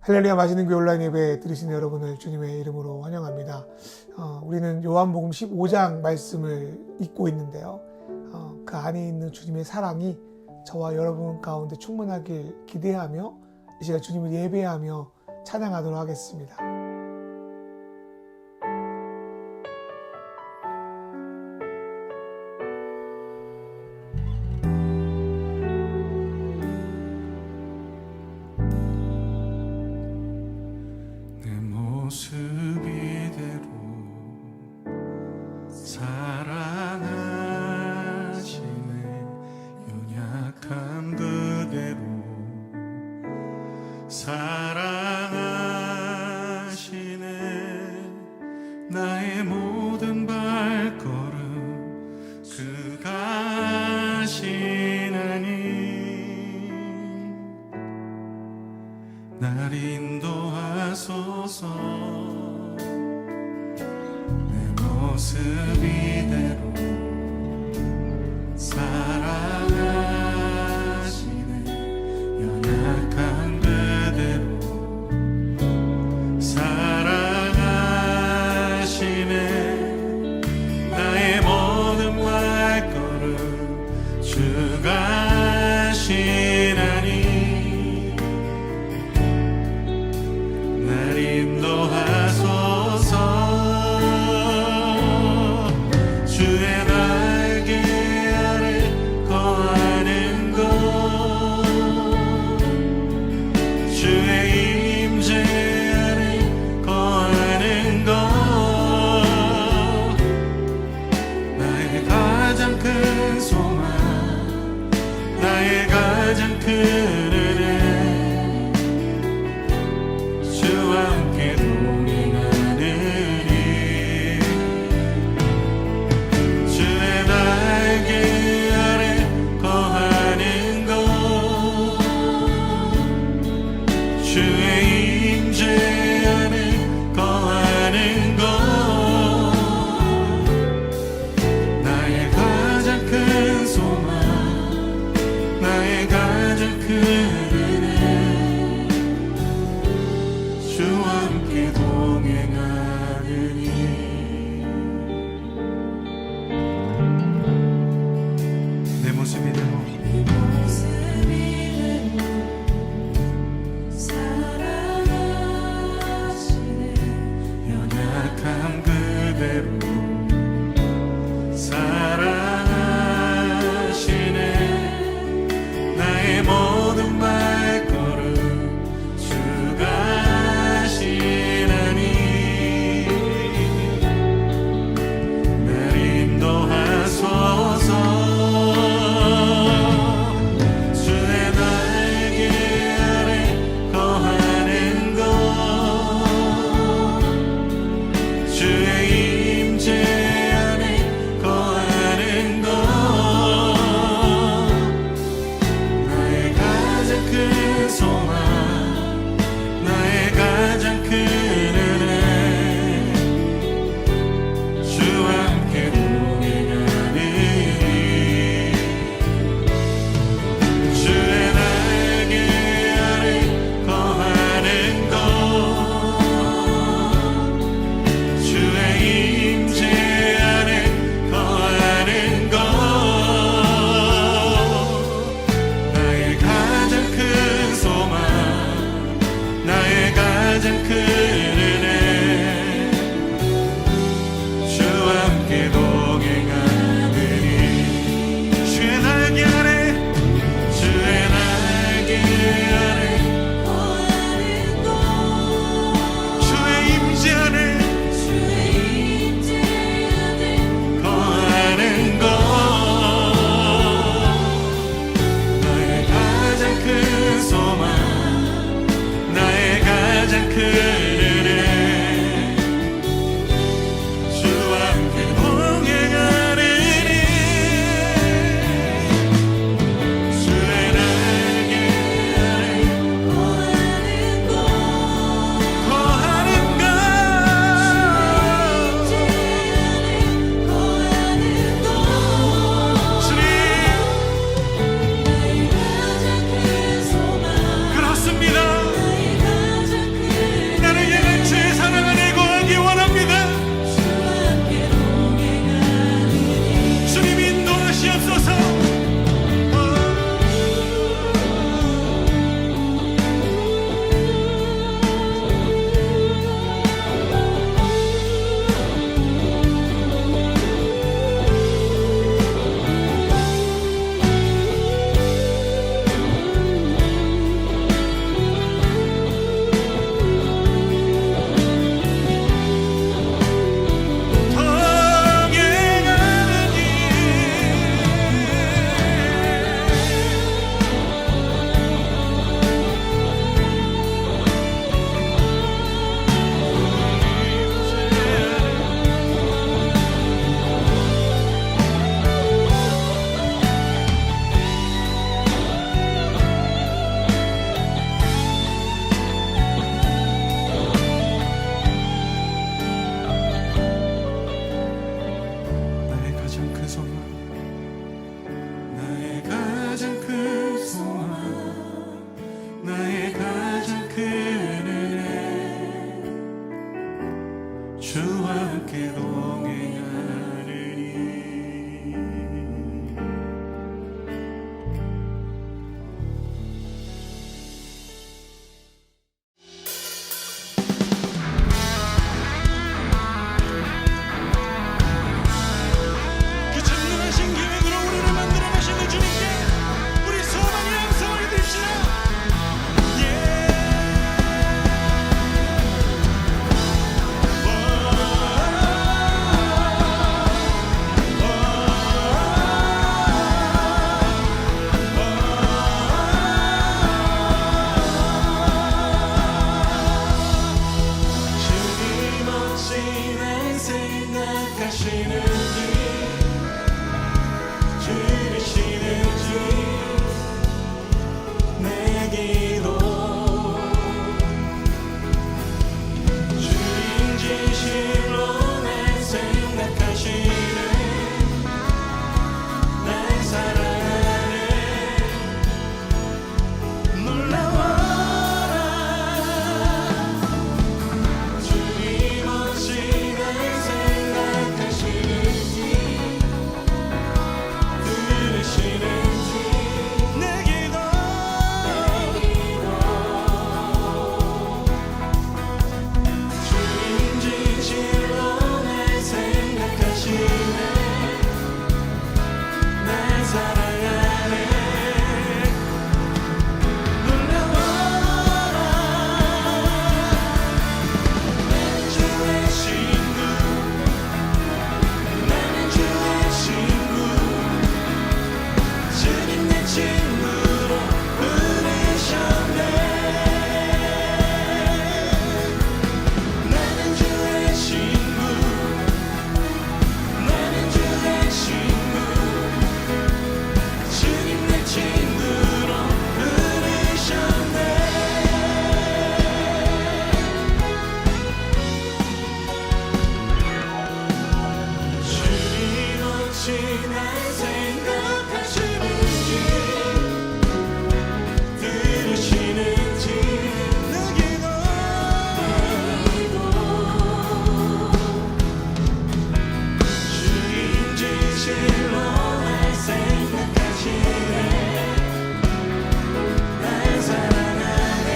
할렐루야 맛있는 교회 온라인 예배 들으시는 여러분을 주님의 이름으로 환영합니다. 우리는 요한복음 15장 말씀을 읽고 있는데요. 그 안에 있는 주님의 사랑이 저와 여러분 가운데 충만하길 기대하며 이 시간 주님을 예배하며 찬양하도록 하겠습니다. 모습 이대로 사랑하시네. 연약함 그대로 사랑하시네. 나의 모든 발걸음 그가 하시나니 날 인도하소서. 모습 이대로 사랑하시네. 연약한 그대로 사랑하시네. 나의 모든 발걸음 주가 하시나니 날 인도하소서. 주의 임재 안에 거하는 실로 날 생각하시네 날 사랑하네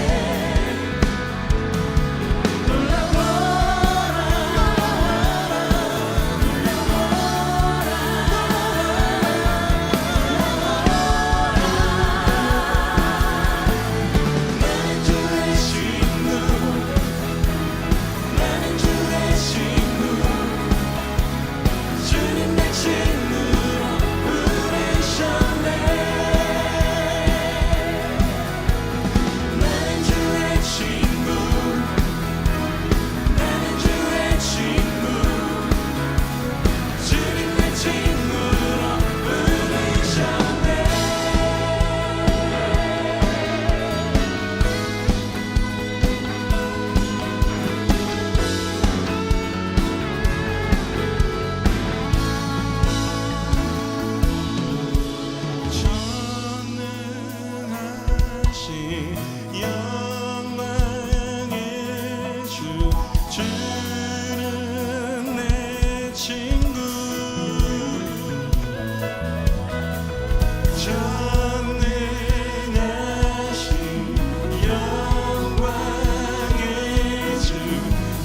나는 주의 친구 나는 주의 친구 주님 내 친구로 부르셨네 나는 주의 친구 나는 주의 친구 주님 내 친구로 부르셨네 전능하신 영광의 주 주는 내 친구 전능하신 영광의 주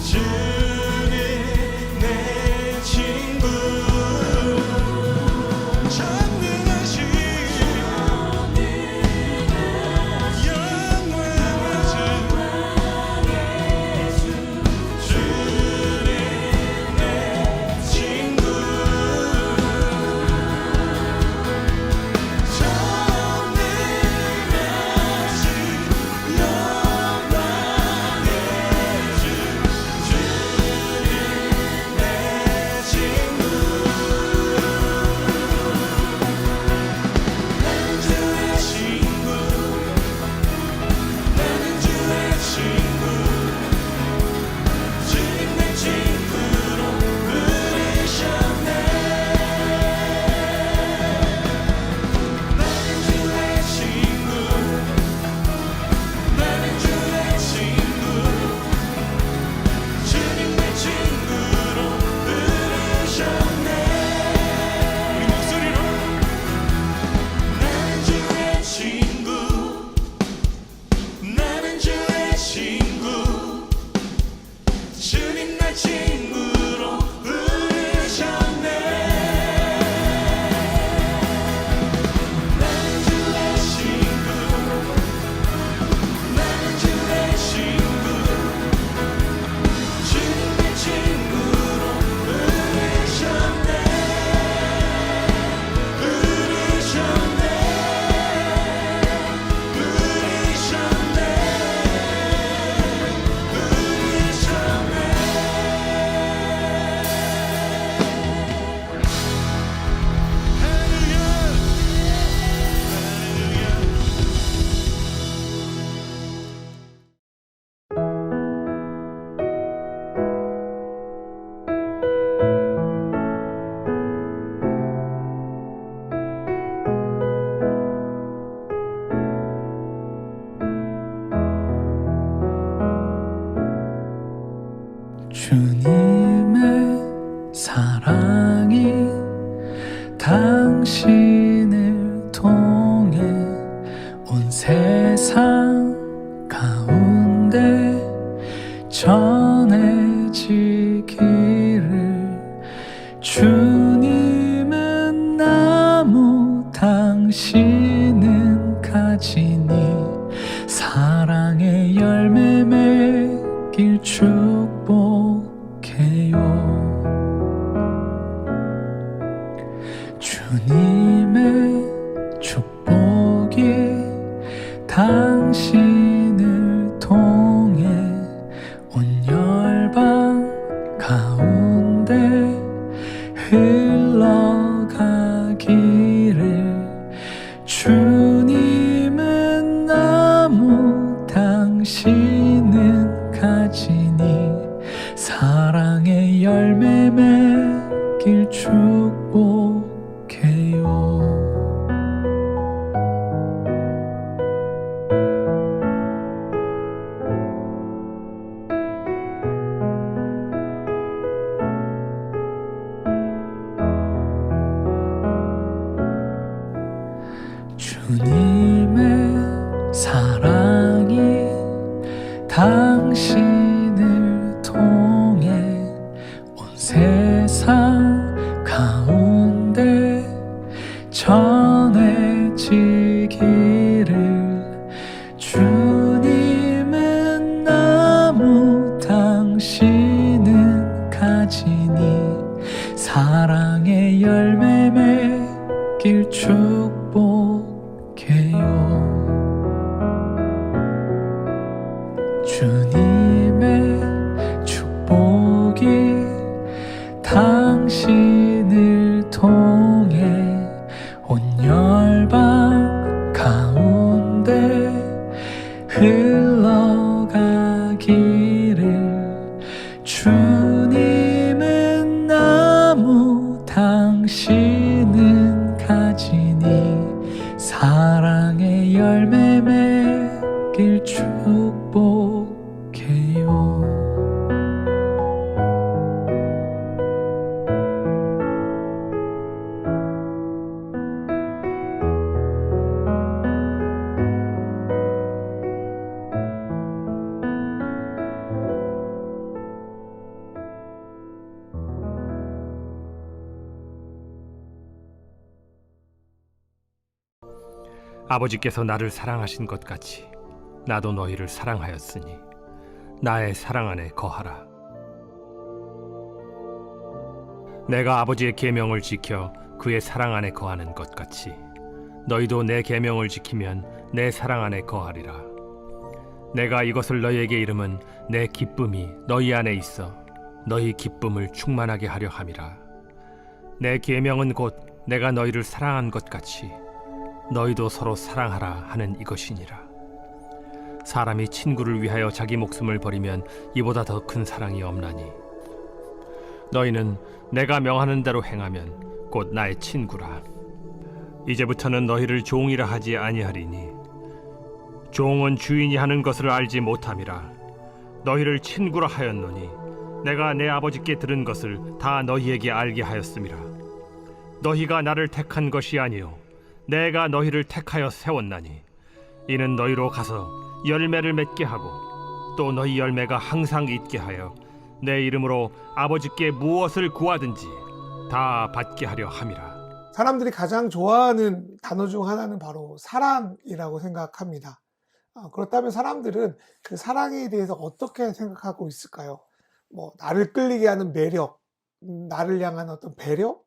주는 내 친구 전능하신 영광의 주 주는 내 친구 주님 내 친구로 부르셨네 나는 주의 친구 나는 주의 친구 주님 내 친구로 부르셨네 부르셨네 부르셨네 주님의 사랑이 당신을 통해 온 세상 가운데 전해지기를 주님은 나무 당신은 가지니 사랑의 열매 맺길 축복해요 주님의 축복이 당신을 통해 온 열방 가운데 흘러가기를 주님은 나무 당신은 가지니 사랑의 열매 맺길 축복해요 주님의 사랑이 당신을 통해 온 세상 가운데 전해지기를 주님은 나무 당신은 가지니 사랑의 열매 맺길 축복해요. 주님의 축복이 당신을 통해 온 열방 가운데 흘러가기를 주님은 나무 당신은 가지니 사랑의 열매 맺길 축복해요. 아버지께서 나를 사랑하신 것 같이 나도 너희를 사랑하였으니 나의 사랑 안에 거하라. 내가 아버지의 계명을 지켜 그의 사랑 안에 거하는 것 같이 너희도 내 계명을 지키면 내 사랑 안에 거하리라. 내가 이것을 너희에게 이름은 내 기쁨이 너희 안에 있어 너희 기쁨을 충만하게 하려 함이라. 내 계명은 곧 내가 너희를 사랑한 것 같이 너희도 서로 사랑하라 하는 이것이니라. 사람이 친구를 위하여 자기 목숨을 버리면 이보다 더 큰 사랑이 없나니 너희는 내가 명하는 대로 행하면 곧 나의 친구라. 이제부터는 너희를 종이라 하지 아니하리니 종은 주인이 하는 것을 알지 못함이라. 너희를 친구라 하였노니 내가 내 아버지께 들은 것을 다 너희에게 알게 하였음이라. 너희가 나를 택한 것이 아니요 내가 너희를 택하여 세웠나니 이는 너희로 가서 열매를 맺게 하고 또 너희 열매가 항상 있게 하여 내 이름으로 아버지께 무엇을 구하든지 다 받게 하려 함이라. 사람들이 가장 좋아하는 단어 중 하나는 바로 사랑이라고 생각합니다. 그렇다면 사람들은 그 사랑에 대해서 어떻게 생각하고 있을까요? 나를 끌리게 하는 매력, 나를 향한 어떤 배려,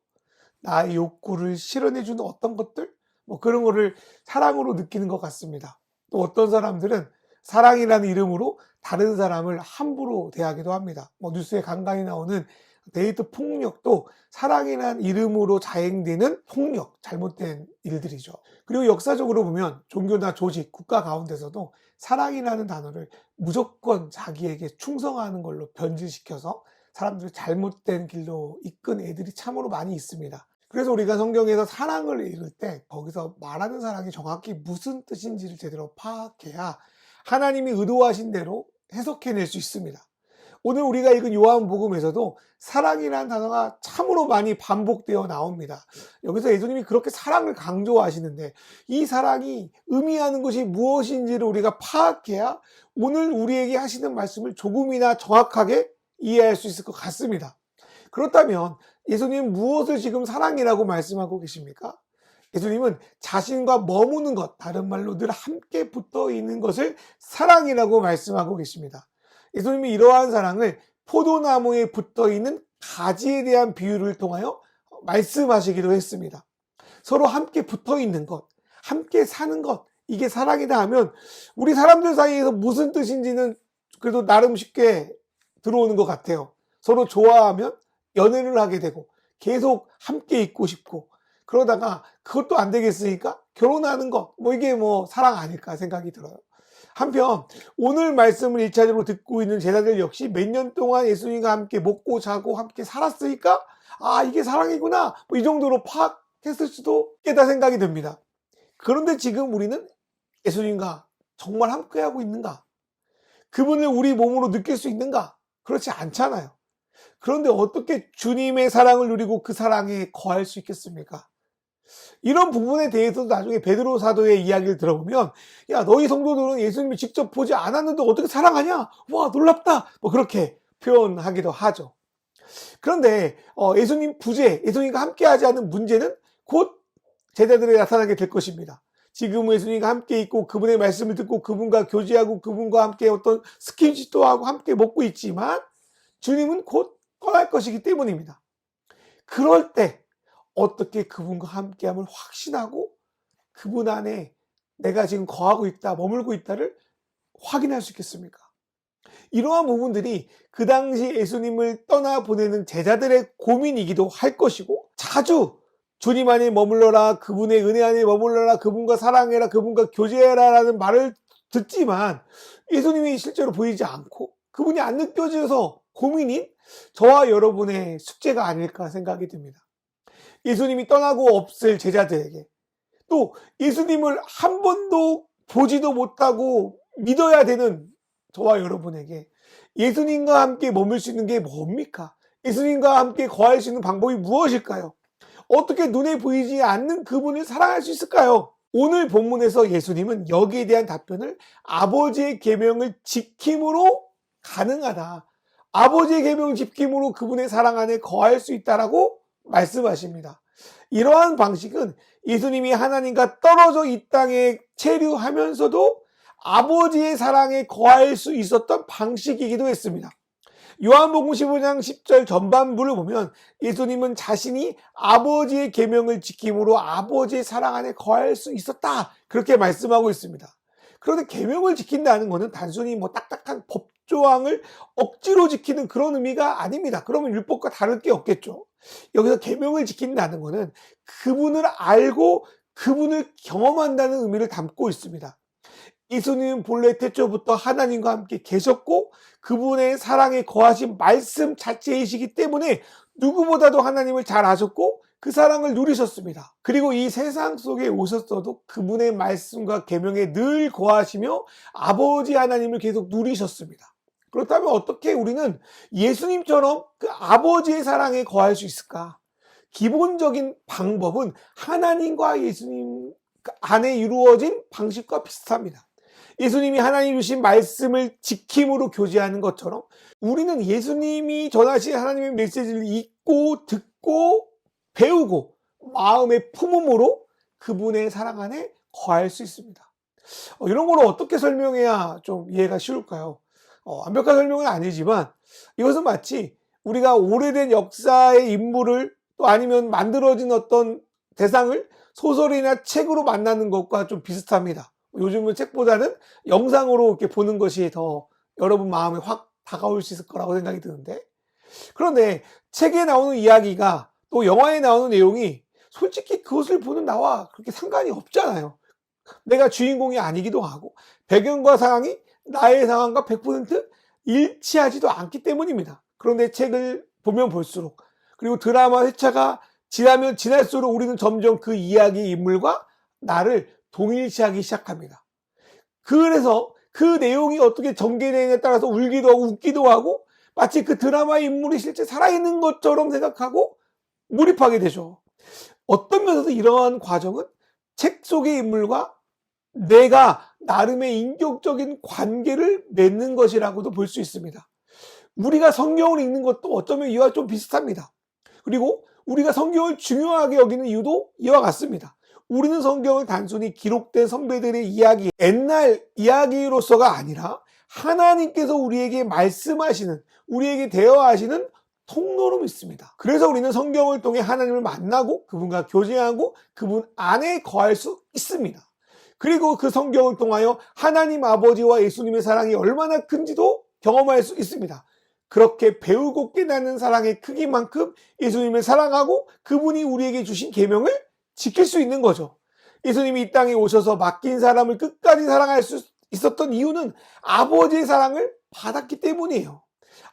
나의 욕구를 실현해주는 어떤 것들, 그런 거를 사랑으로 느끼는 것 같습니다. 또 어떤 사람들은 사랑이라는 이름으로 다른 사람을 함부로 대하기도 합니다. 뉴스에 간간히 나오는 데이트 폭력도 사랑이라는 이름으로 자행되는 폭력, 잘못된 일들이죠. 그리고 역사적으로 보면 종교나 조직, 국가 가운데서도 사랑이라는 단어를 무조건 자기에게 충성하는 걸로 변질시켜서 사람들을 잘못된 길로 이끈 애들이 참으로 많이 있습니다. 그래서 우리가 성경에서 사랑을 읽을 때 거기서 말하는 사랑이 정확히 무슨 뜻인지를 제대로 파악해야 하나님이 의도하신 대로 해석해낼 수 있습니다. 오늘 우리가 읽은 요한복음에서도 사랑이라는 단어가 참으로 많이 반복되어 나옵니다. 여기서 예수님이 그렇게 사랑을 강조하시는데 이 사랑이 의미하는 것이 무엇인지를 우리가 파악해야 오늘 우리에게 하시는 말씀을 조금이나 정확하게 이해할 수 있을 것 같습니다. 그렇다면 예수님은 무엇을 지금 사랑이라고 말씀하고 계십니까? 예수님은 자신과 머무는 것, 다른 말로 늘 함께 붙어 있는 것을 사랑이라고 말씀하고 계십니다. 예수님이 이러한 사랑을 포도나무에 붙어 있는 가지에 대한 비유를 통하여 말씀하시기도 했습니다. 서로 함께 붙어 있는 것, 함께 사는 것, 이게 사랑이다 하면 우리 사람들 사이에서 무슨 뜻인지는 그래도 나름 쉽게 들어오는 것 같아요. 서로 좋아하면 연애를 하게 되고 계속 함께 있고 싶고 그러다가 그것도 안 되겠으니까 결혼하는 것, 이게 사랑 아닐까 생각이 들어요. 한편 오늘 말씀을 1차적으로 듣고 있는 제자들 역시 몇 년 동안 예수님과 함께 먹고 자고 함께 살았으니까 이게 사랑이구나 이 정도로 파악했을 수도 있겠다 생각이 듭니다. 그런데 지금 우리는 예수님과 정말 함께하고 있는가? 그분을 우리 몸으로 느낄 수 있는가? 그렇지 않잖아요. 그런데 어떻게 주님의 사랑을 누리고 그 사랑에 거할 수 있겠습니까? 이런 부분에 대해서도 나중에 베드로 사도의 이야기를 들어보면, 야, 너희 성도들은 예수님을 직접 보지 않았는데 어떻게 사랑하냐? 와, 놀랍다. 뭐 그렇게 표현하기도 하죠. 그런데 예수님 부재, 예수님과 함께하지 않는 문제는 곧 제자들에 나타나게 될 것입니다. 지금 예수님과 함께 있고 그분의 말씀을 듣고 그분과 교제하고 그분과 함께 어떤 스킨십도 하고 함께 먹고 있지만 주님은 곧 떠날 것이기 때문입니다. 그럴 때 어떻게 그분과 함께함을 확신하고 그분 안에 내가 지금 거하고 있다, 머물고 있다를 확인할 수 있겠습니까? 이러한 부분들이 그 당시 예수님을 떠나보내는 제자들의 고민이기도 할 것이고, 자주 주님 안에 머물러라, 그분의 은혜 안에 머물러라, 그분과 사랑해라, 그분과 교제해라 라는 말을 듣지만 예수님이 실제로 보이지 않고 그분이 안 느껴져서 고민인 저와 여러분의 숙제가 아닐까 생각이 듭니다. 예수님이 떠나고 없을 제자들에게, 또 예수님을 한 번도 보지도 못하고 믿어야 되는 저와 여러분에게 예수님과 함께 머물 수 있는 게 뭡니까? 예수님과 함께 거할 수 있는 방법이 무엇일까요? 어떻게 눈에 보이지 않는 그분을 사랑할 수 있을까요? 오늘 본문에서 예수님은 여기에 대한 답변을 아버지의 계명을 지킴으로 가능하다. 아버지의 계명을 지킴으로 그분의 사랑 안에 거할 수 있다라고 말씀하십니다. 이러한 방식은 예수님이 하나님과 떨어져 이 땅에 체류하면서도 아버지의 사랑에 거할 수 있었던 방식이기도 했습니다. 요한복음 15장 10절 전반부를 보면 예수님은 자신이 아버지의 계명을 지킴으로 아버지의 사랑 안에 거할 수 있었다, 그렇게 말씀하고 있습니다. 그런데 계명을 지킨다는 것은 단순히 뭐 딱딱한 법조항을 억지로 지키는 그런 의미가 아닙니다. 그러면 율법과 다를 게 없겠죠. 여기서 계명을 지킨다는 것은 그분을 알고 그분을 경험한다는 의미를 담고 있습니다. 예수님은 본래 태초부터 하나님과 함께 계셨고 그분의 사랑에 거하신 말씀 자체이시기 때문에 누구보다도 하나님을 잘 아셨고 그 사랑을 누리셨습니다. 그리고 이 세상 속에 오셨어도 그분의 말씀과 계명에 늘 거하시며 아버지 하나님을 계속 누리셨습니다. 그렇다면 어떻게 우리는 예수님처럼 그 아버지의 사랑에 거할 수 있을까? 기본적인 방법은 하나님과 예수님 안에 이루어진 방식과 비슷합니다. 예수님이 하나님 주신 말씀을 지킴으로 교제하는 것처럼 우리는 예수님이 전하신 하나님의 메시지를 읽고 듣고 배우고 마음에 품음으로 그분의 사랑 안에 거할 수 있습니다. 이런 걸 어떻게 설명해야 좀 이해가 쉬울까요? 완벽한 설명은 아니지만 이것은 마치 우리가 오래된 역사의 인물을 또 아니면 만들어진 어떤 대상을 소설이나 책으로 만나는 것과 좀 비슷합니다. 요즘은 책보다는 영상으로 이렇게 보는 것이 더 여러분 마음에 확 다가올 수 있을 거라고 생각이 드는데, 그런데 책에 나오는 이야기가 또 영화에 나오는 내용이 솔직히 그것을 보는 나와 그렇게 상관이 없잖아요. 내가 주인공이 아니기도 하고 배경과 상황이 나의 상황과 100% 일치하지도 않기 때문입니다. 그런데 책을 보면 볼수록, 그리고 드라마 회차가 지나면 지날수록 우리는 점점 그 이야기 인물과 나를 동일시하기 시작합니다. 그래서 그 내용이 어떻게 전개되느냐에 따라서 울기도 하고 웃기도 하고 마치 그 드라마의 인물이 실제 살아있는 것처럼 생각하고 몰입하게 되죠. 어떤 면에서 이러한 과정은 책 속의 인물과 내가 나름의 인격적인 관계를 맺는 것이라고도 볼 수 있습니다. 우리가 성경을 읽는 것도 어쩌면 이와 좀 비슷합니다. 그리고 우리가 성경을 중요하게 여기는 이유도 이와 같습니다. 우리는 성경을 단순히 기록된 선배들의 이야기, 옛날 이야기로서가 아니라 하나님께서 우리에게 말씀하시는, 우리에게 대화하시는 통로로 믿습니다. 그래서 우리는 성경을 통해 하나님을 만나고 그분과 교제하고 그분 안에 거할 수 있습니다. 그리고 그 성경을 통하여 하나님 아버지와 예수님의 사랑이 얼마나 큰지도 경험할 수 있습니다. 그렇게 배우고 깨닫는 사랑의 크기만큼 예수님을 사랑하고 그분이 우리에게 주신 계명을 지킬 수 있는 거죠. 예수님이 이 땅에 오셔서 맡긴 사람을 끝까지 사랑할 수 있었던 이유는 아버지의 사랑을 받았기 때문이에요.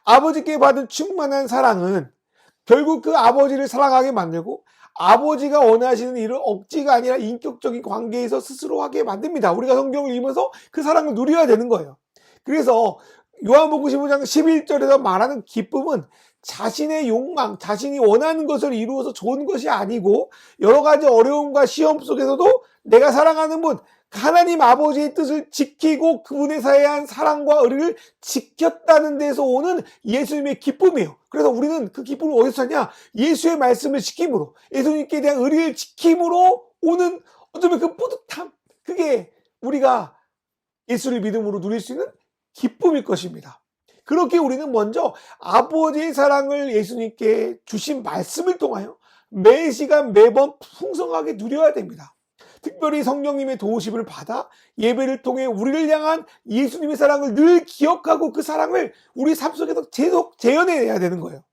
아버지께 받은 충만한 사랑은 결국 그 아버지를 사랑하게 만들고 아버지가 원하시는 일을 억지가 아니라 인격적인 관계에서 스스로 하게 만듭니다. 우리가 성경을 읽으면서 그 사랑을 누려야 되는 거예요. 그래서 요한복음 15장 11절에서 말하는 기쁨은 자신의 욕망, 자신이 원하는 것을 이루어서 좋은 것이 아니고 여러 가지 어려움과 시험 속에서도 내가 사랑하는 분, 하나님 아버지의 뜻을 지키고 그분의 사해한 사랑과 의리를 지켰다는 데서 오는 예수님의 기쁨이에요. 그래서 우리는 그 기쁨을 어디서 찾냐? 예수의 말씀을 지킴으로, 예수님께 대한 의리를 지킴으로 오는 어쩌면 그 뿌듯함, 그게 우리가 예수를 믿음으로 누릴 수 있는 기쁨일 것입니다. 그렇게 우리는 먼저 아버지의 사랑을 예수님께 주신 말씀을 통하여 매 시간 매번 풍성하게 누려야 됩니다. 특별히 성령님의 도우심을 받아 예배를 통해 우리를 향한 예수님의 사랑을 늘 기억하고 그 사랑을 우리 삶 속에서 계속 재현해내야 되는 거예요.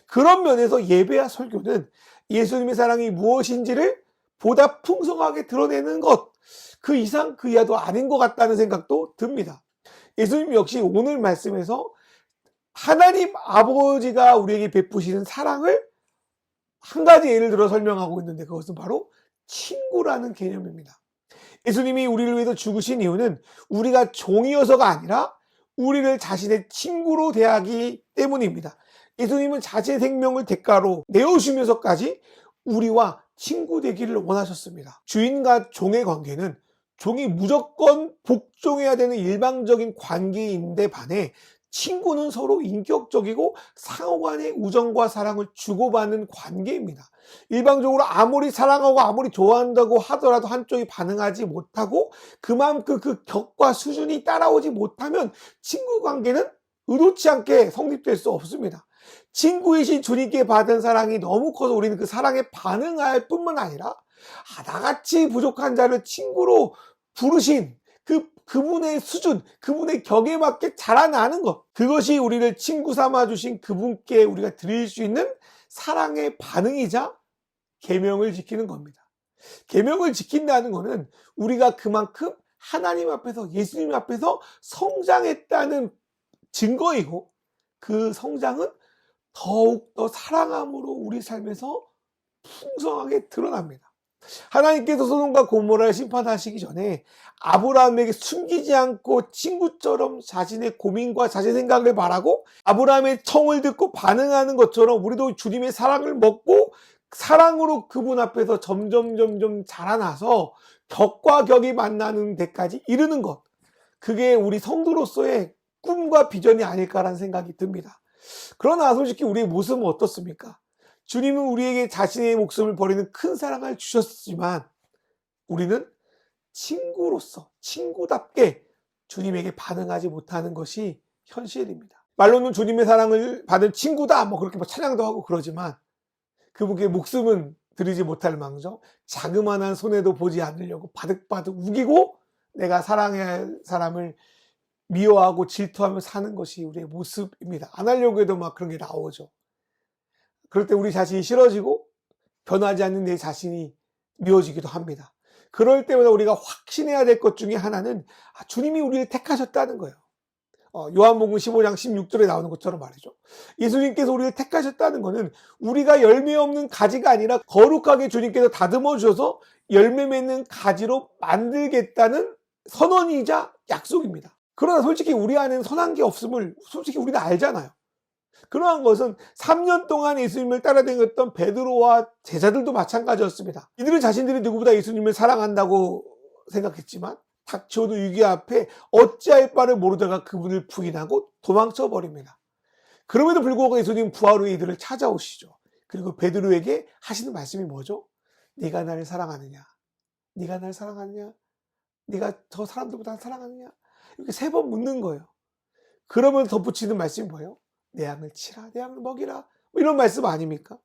그런 면에서 예배와 설교는 예수님의 사랑이 무엇인지를 보다 풍성하게 드러내는 것, 그 이상 그 이하도 아닌 것 같다는 생각도 듭니다. 예수님 역시 오늘 말씀에서 하나님 아버지가 우리에게 베푸시는 사랑을 한 가지 예를 들어 설명하고 있는데 그것은 바로 친구라는 개념입니다. 예수님이 우리를 위해서 죽으신 이유는 우리가 종이어서가 아니라 우리를 자신의 친구로 대하기 때문입니다. 예수님은 자신의 생명을 대가로 내어주면서까지 우리와 친구 되기를 원하셨습니다. 주인과 종의 관계는 종이 무조건 복종해야 되는 일방적인 관계인데 반해 친구는 서로 인격적이고 상호간의 우정과 사랑을 주고받는 관계입니다. 일방적으로 아무리 사랑하고 아무리 좋아한다고 하더라도 한쪽이 반응하지 못하고 그만큼 그 격과 수준이 따라오지 못하면 친구 관계는 의도치 않게 성립될 수 없습니다. 친구이신 주님께 받은 사랑이 너무 커서 우리는 그 사랑에 반응할 뿐만 아니라 나같이 부족한 자를 친구로 부르신 그분의 수준, 그분의 격에 맞게 자라나는 것, 그것이 우리를 친구 삼아 주신 그분께 우리가 드릴 수 있는 사랑의 반응이자 계명을 지키는 겁니다. 계명을 지킨다는 것은 우리가 그만큼 하나님 앞에서, 예수님 앞에서 성장했다는 증거이고 그 성장은 더욱더 사랑함으로 우리 삶에서 풍성하게 드러납니다. 하나님께서 소돔과 고모라를 심판하시기 전에 아브라함에게 숨기지 않고 친구처럼 자신의 고민과 자신의 생각을 말하고 아브라함의 청을 듣고 반응하는 것처럼 우리도 주님의 사랑을 먹고 사랑으로 그분 앞에서 점점 자라나서 격과 격이 만나는 데까지 이르는 것, 그게 우리 성도로서의 꿈과 비전이 아닐까라는 생각이 듭니다. 그러나 솔직히 우리의 모습은 어떻습니까? 주님은 우리에게 자신의 목숨을 버리는 큰 사랑을 주셨지만 우리는 친구로서, 친구답게 주님에게 반응하지 못하는 것이 현실입니다. 말로는 주님의 사랑을 받은 친구다 그렇게 찬양도 하고 그러지만 그분께 목숨은 드리지 못할 망정 자그마한 손해도 보지 않으려고 바득바득 우기고 내가 사랑해야 할 사람을 미워하고 질투하며 사는 것이 우리의 모습입니다. 안 하려고 해도 그런 게 나오죠. 그럴 때 우리 자신이 싫어지고 변하지 않는 내 자신이 미워지기도 합니다. 그럴 때마다 우리가 확신해야 될 것 중에 하나는 주님이 우리를 택하셨다는 거예요. 요한복음 15장 16절에 나오는 것처럼 말이죠. 예수님께서 우리를 택하셨다는 것은 우리가 열매 없는 가지가 아니라 거룩하게 주님께서 다듬어 주셔서 열매 맺는 가지로 만들겠다는 선언이자 약속입니다. 그러나 솔직히 우리 안에는 선한 게 없음을 솔직히 우리는 알잖아요. 그러한 것은 3년 동안 예수님을 따라다녔던 베드로와 제자들도 마찬가지였습니다. 이들은 자신들이 누구보다 예수님을 사랑한다고 생각했지만 닥쳐오는 위기 앞에 어찌할 바를 모르다가 그분을 부인하고 도망쳐 버립니다. 그럼에도 불구하고 예수님은 부활 후에 이들을 찾아오시죠. 그리고 베드로에게 하시는 말씀이 뭐죠? 네가 나를 사랑하느냐? 네가 나를 사랑하느냐? 네가 저 사람들보다 사랑하느냐? 이렇게 3번 묻는 거예요. 그러면서 덧붙이는 말씀이 뭐예요? 내 양을 치라, 내 양을 먹이라. 이런 말씀 아닙니까?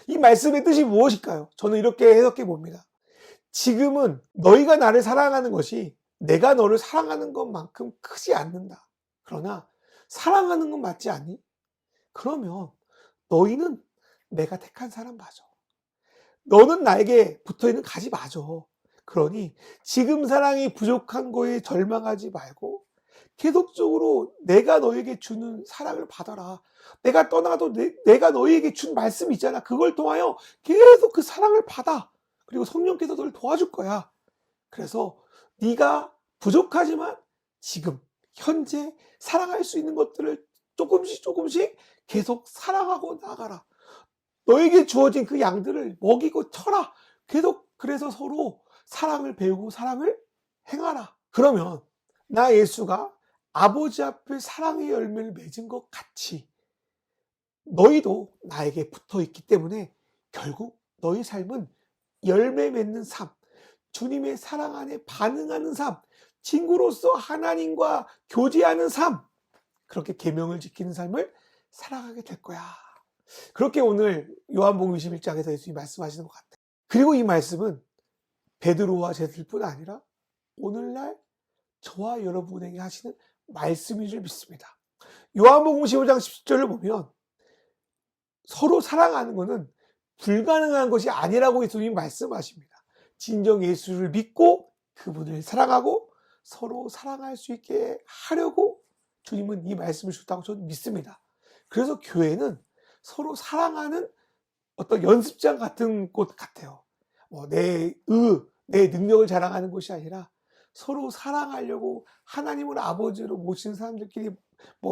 이 말씀의 뜻이 무엇일까요? 저는 이렇게 해석해 봅니다. 지금은 너희가 나를 사랑하는 것이 내가 너를 사랑하는 것만큼 크지 않는다. 그러나 사랑하는 건 맞지 않니? 그러면 너희는 내가 택한 사람 맞아. 너는 나에게 붙어있는 가지 맞아. 그러니 지금 사랑이 부족한 거에 절망하지 말고 계속적으로 내가 너에게 주는 사랑을 받아라. 내가 떠나도 내가 너에게 준 말씀이 있잖아. 그걸 통하여 계속 그 사랑을 받아. 그리고 성령께서 너를 도와줄 거야. 그래서 네가 부족하지만 지금 현재 사랑할 수 있는 것들을 조금씩 계속 사랑하고 나가라. 너에게 주어진 그 양들을 먹이고 쳐라. 계속 그래서 서로 사랑을 배우고 사랑을 행하라. 그러면 나 예수가 아버지 앞에 사랑의 열매를 맺은 것 같이 너희도 나에게 붙어 있기 때문에 결국 너희 삶은 열매 맺는 삶, 주님의 사랑 안에 반응하는 삶, 친구로서 하나님과 교제하는 삶, 그렇게 계명을 지키는 삶을 살아가게 될 거야. 그렇게 오늘 요한복음 21장에서 예수님이 말씀하시는 것 같아요. 그리고 이 말씀은 베드로와 제자들뿐 아니라 오늘날 저와 여러분에게 하시는 말씀인 줄 믿습니다. 요한복음 15장 10절을 보면 서로 사랑하는 것은 불가능한 것이 아니라고 예수님이 말씀하십니다. 진정 예수를 믿고 그분을 사랑하고 서로 사랑할 수 있게 하려고 주님은 이 말씀을 주셨다고 저는 믿습니다. 그래서 교회는 서로 사랑하는 어떤 연습장 같은 곳 같아요. 내 능력을 자랑하는 곳이 아니라 서로 사랑하려고 하나님을 아버지로 모시는 사람들끼리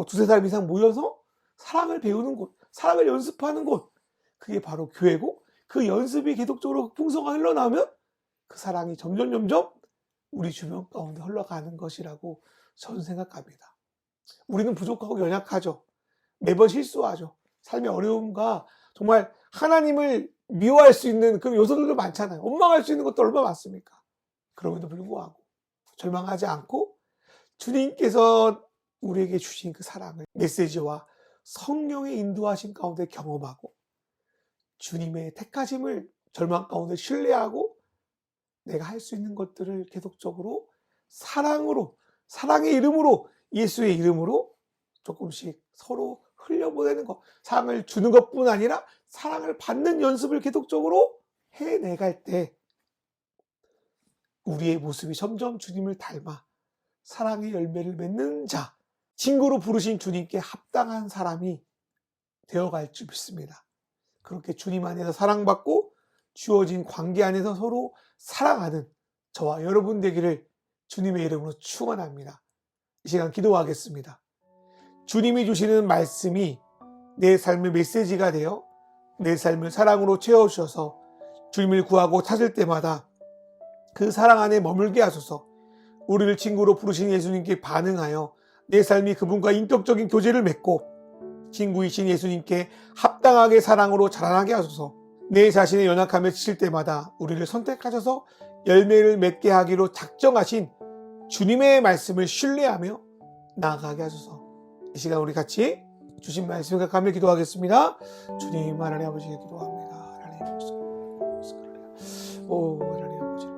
두세 사람 이상 모여서 사랑을 배우는 곳, 사랑을 연습하는 곳, 그게 바로 교회고, 그 연습이 계속적으로 풍성하게 흘러나오면 그 사랑이 점점 우리 주변 가운데 흘러가는 것이라고 저는 생각합니다. 우리는 부족하고 연약하죠. 매번 실수하죠. 삶의 어려움과 정말 하나님을 미워할 수 있는 그런 요소들도 많잖아요. 원망할 수 있는 것도 얼마나 많습니까? 그럼에도 불구하고 절망하지 않고 주님께서 우리에게 주신 그 사랑을 메시지와 성령의 인도하심 가운데 경험하고 주님의 택하심을 절망 가운데 신뢰하고 내가 할 수 있는 것들을 계속적으로 사랑으로, 사랑의 이름으로, 예수의 이름으로 조금씩 서로 흘려보내는 것, 사랑을 주는 것뿐 아니라 사랑을 받는 연습을 계속적으로 해내갈 때 우리의 모습이 점점 주님을 닮아 사랑의 열매를 맺는 자, 친구로 부르신 주님께 합당한 사람이 되어갈 줄 믿습니다. 그렇게 주님 안에서 사랑받고 주어진 관계 안에서 서로 사랑하는 저와 여러분 되기를 주님의 이름으로 축원합니다. 이 시간 기도하겠습니다. 주님이 주시는 말씀이 내 삶의 메시지가 되어 내 삶을 사랑으로 채워주셔서 주님을 구하고 찾을 때마다 그 사랑 안에 머물게 하소서. 우리를 친구로 부르신 예수님께 반응하여 내 삶이 그분과 인격적인 교제를 맺고 친구이신 예수님께 합당하게 사랑으로 자라나게 하소서. 내 자신의 연약함에 지칠 때마다 우리를 선택하셔서 열매를 맺게 하기로 작정하신 주님의 말씀을 신뢰하며 나아가게 하소서. 이 시간 우리 같이 주신 말씀을 생각하며 기도하겠습니다. 주님, 하나님 아버지께 기도합니다. 하나님 아버지, 하나님 아버지,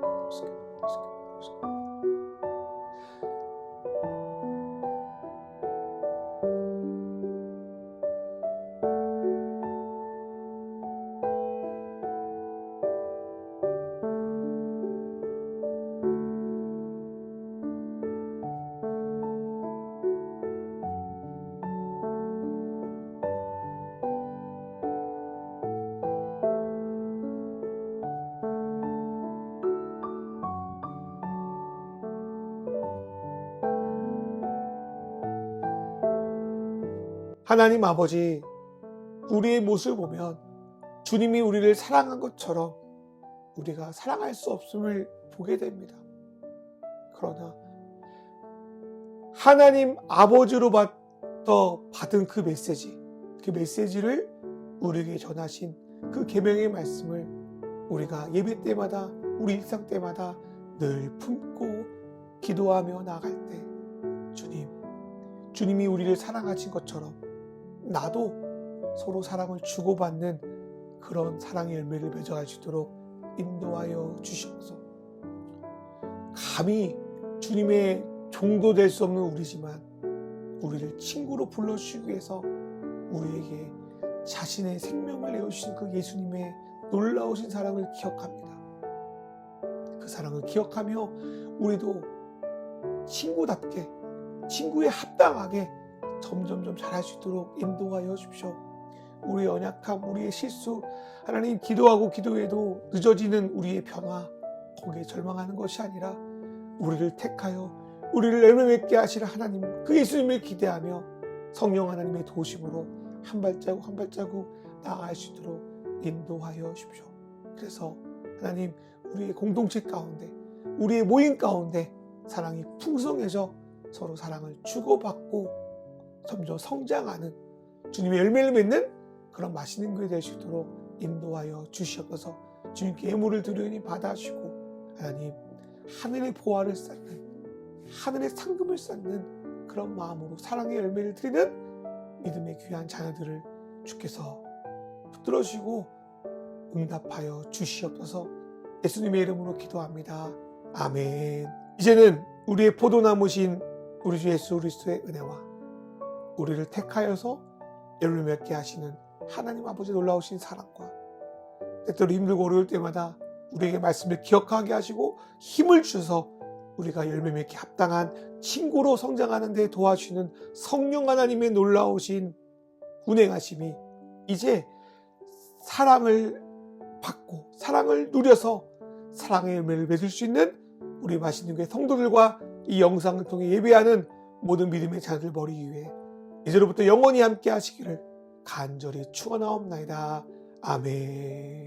하나님 아버지, 우리의 모습을 보면 주님이 우리를 사랑한 것처럼 우리가 사랑할 수 없음을 보게 됩니다. 그러나 하나님 아버지로부터 받은 그 메시지를 우리에게 전하신 그 계명의 말씀을 우리가 예배 때마다, 우리 일상 때마다 늘 품고 기도하며 나아갈 때 주님이 우리를 사랑하신 것처럼 나도 서로 사랑을 주고받는 그런 사랑의 열매를 맺어갈 수 있도록 인도하여 주시옵소서. 감히 주님의 종도 될 수 없는 우리지만 우리를 친구로 불러주시기 위해서 우리에게 자신의 생명을 내어주신 그 예수님의 놀라우신 사랑을 기억합니다. 그 사랑을 기억하며 우리도 친구답게, 친구에 합당하게 점점 잘할 수 있도록 인도하여 주십시오. 우리의 연약함, 우리의 실수, 하나님 기도하고 기도해도 늦어지는 우리의 변화, 거기에 절망하는 것이 아니라 우리를 택하여 우리를 열매 맺게 하실 하나님, 그 예수님을 기대하며 성령 하나님의 도우심으로 한 발자국 한 발자국 나아갈 수 있도록 인도하여 주십시오. 그래서 하나님, 우리의 공동체 가운데, 우리의 모임 가운데 사랑이 풍성해져 서로 사랑을 주고받고 점점 성장하는 주님의 열매를 맺는 그런 맛있는 교회 될 수 있도록 인도하여 주시옵소서. 주님께 예물을 드리니 받아주시고 하나님, 하늘의 보화를 쌓는, 하늘의 상금을 쌓는 그런 마음으로 사랑의 열매를 드리는 믿음의 귀한 자녀들을 주께서 붙들어 주시고 응답하여 주시옵소서. 예수님의 이름으로 기도합니다. 아멘. 이제는 우리의 포도나무신 우리 주 예수 그리스도의 은혜와 우리를 택하여서 열매 맺게 하시는 하나님 아버지 놀라우신 사랑과 때때로 힘들고 어려울 때마다 우리에게 말씀을 기억하게 하시고 힘을 주셔서 우리가 열매 맺기 합당한 친구로 성장하는 데 도와주시는 성령 하나님의 놀라우신 운행하심이 이제 사랑을 받고 사랑을 누려서 사랑의 열매를 맺을 수 있는 우리 맛있는 교회 성도들과 이 영상을 통해 예배하는 모든 믿음의 자들 머리 위에 이제로부터 영원히 함께 하시기를 간절히 축원하옵나이다. 아멘.